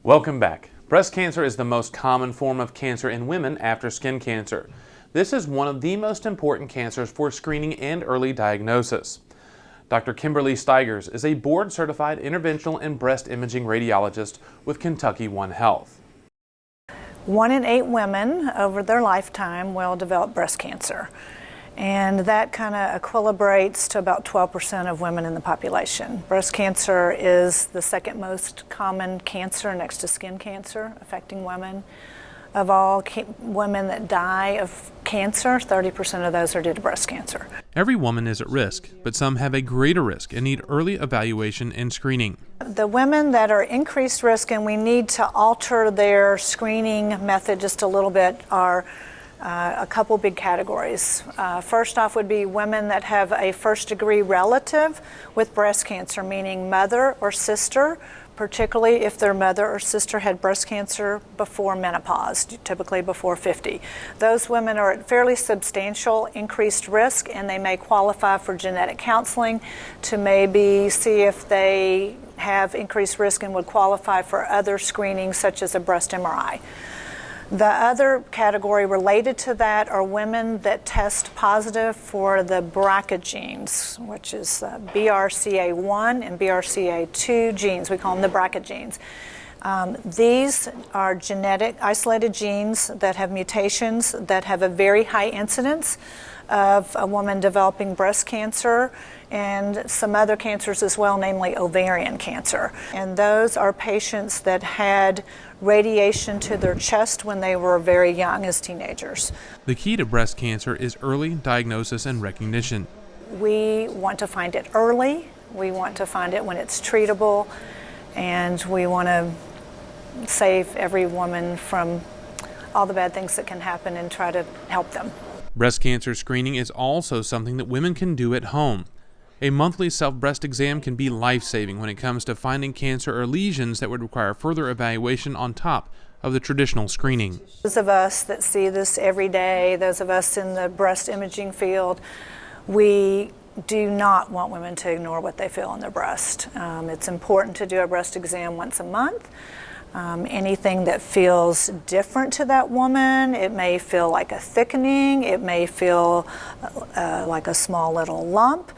Welcome back. Breast cancer is the most common form of cancer in women after skin cancer. This is one of the most important cancers for screening and early diagnosis. Dr. Kimberly Steigers is a board-certified interventional and breast imaging radiologist with KentuckyOne Health. 1 in 8 women over their lifetime will develop breast cancer. And that kind of equilibrates to about 12% of women in the population. Breast cancer is the second most common cancer next to skin cancer affecting women. Of all women that die of cancer, 30% of those are due to breast cancer. Every woman is at risk, but some have a greater risk and need early evaluation and screening. The women that are increased risk and we need to alter their screening method just a little bit are a couple big categories. First off would be women that have a first-degree relative with breast cancer, meaning mother or sister, particularly if their mother or sister had breast cancer before menopause, typically before 50. Those women are at fairly substantial increased risk, and they may qualify for genetic counseling to maybe see if they have increased risk and would qualify for other screenings such as a breast MRI. The other category related to that are women that test positive for the BRCA genes, which is BRCA1 and BRCA2 genes. We call them the BRCA genes. These are genetic isolated genes that have mutations that have a very high incidence of a woman developing breast cancer and some other cancers as well, namely ovarian cancer. And those are patients that had radiation to their chest when they were very young as teenagers. The key to breast cancer is early diagnosis and recognition. We want to find it early, we want to find it when it's treatable, and we want to save every woman from all the bad things that can happen and try to help them. Breast cancer screening is also something that women can do at home. A monthly self-breast exam can be life-saving when it comes to finding cancer or lesions that would require further evaluation on top of the traditional screening. Those of us that see this every day, those of us in the breast imaging field, we do not want women to ignore what they feel in their breast. It's important to do a breast exam once a month. Anything that feels different to that woman, it may feel like a thickening, it may feel like a small little lump,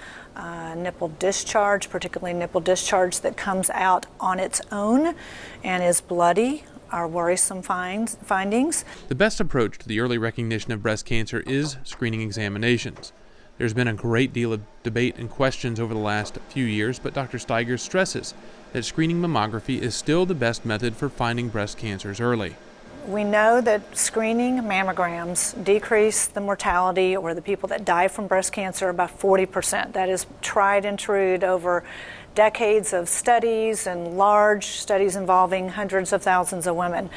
nipple discharge, particularly nipple discharge that comes out on its own and is bloody, are worrisome findings. The best approach to the early recognition of breast cancer is screening examinations. There's been a great deal of debate and questions over the last few years, but Dr. Steigers stresses that screening mammography is still the best method for finding breast cancers early. We know that screening mammograms decrease the mortality or the people that die from breast cancer by 40%. That is tried and true over decades of studies and large studies involving hundreds of thousands of women.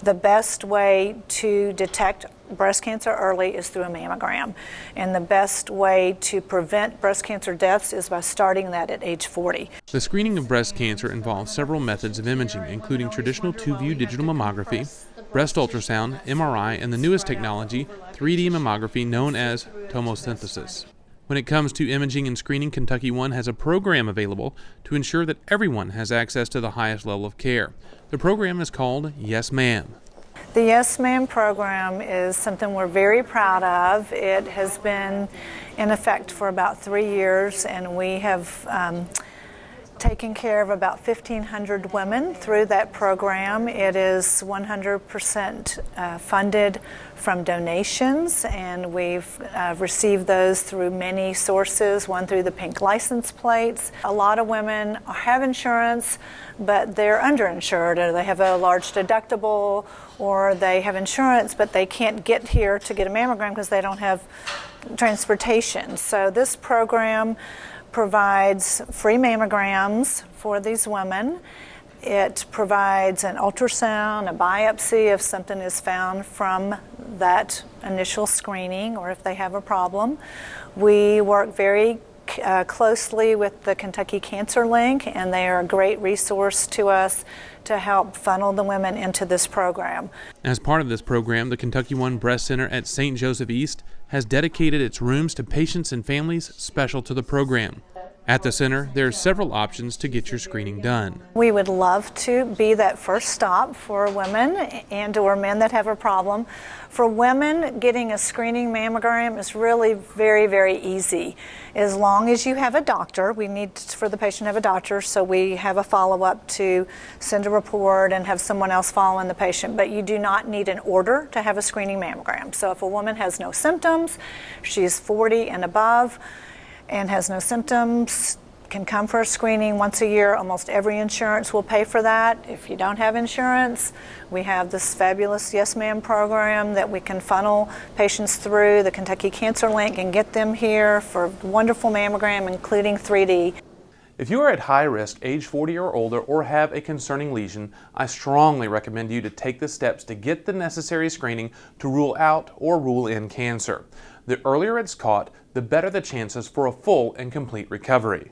The best way to detect breast cancer early is through a mammogram. And the best way to prevent breast cancer deaths is by starting that at age 40. The screening of breast cancer involves several methods of imaging, including traditional 2-view digital mammography, breast ultrasound, MRI, and the newest technology, 3D mammography known as tomosynthesis. When it comes to imaging and screening, KentuckyOne has a program available to ensure that everyone has access to the highest level of care. The program is called Yes Ma'am. The Yes Ma'am program is something we're very proud of. It has been in effect for about 3 years, and we have taken care of about 1,500 women through that program. It is 100% funded from donations, and we've received those through many sources, one through the pink license plates. A lot of women have insurance, but they're underinsured, or they have a large deductible, or they have insurance, but they can't get here to get a mammogram because they don't have transportation. So this program provides free mammograms for these women. It provides an ultrasound, a biopsy if something is found from that initial screening or if they have a problem. We work very closely with the Kentucky Cancer Link, and they are a great resource to us to help funnel the women into this program. As part of this program, the KentuckyOne Breast Center at St. Joseph East has dedicated its rooms to patients and families special to the program. At the center, there are several options to get your screening done. We would love to be that first stop for women and or men that have a problem. For women, getting a screening mammogram is really very, very easy. As long as you have a doctor, we need for the patient to have a doctor, so we have a follow-up to send a report and have someone else following the patient. But you do not need an order to have a screening mammogram. So if a woman has no symptoms, she's 40 and above, and has no symptoms, can come for a screening once a year. Almost every insurance will pay for that. If you don't have insurance, we have this fabulous Yes Ma'am program that we can funnel patients through the Kentucky Cancer Link and get them here for a wonderful mammogram, including 3D. If you are at high risk, age 40 or older, or have a concerning lesion, I strongly recommend you to take the steps to get the necessary screening to rule out or rule in cancer. The earlier it's caught, the better the chances for a full and complete recovery.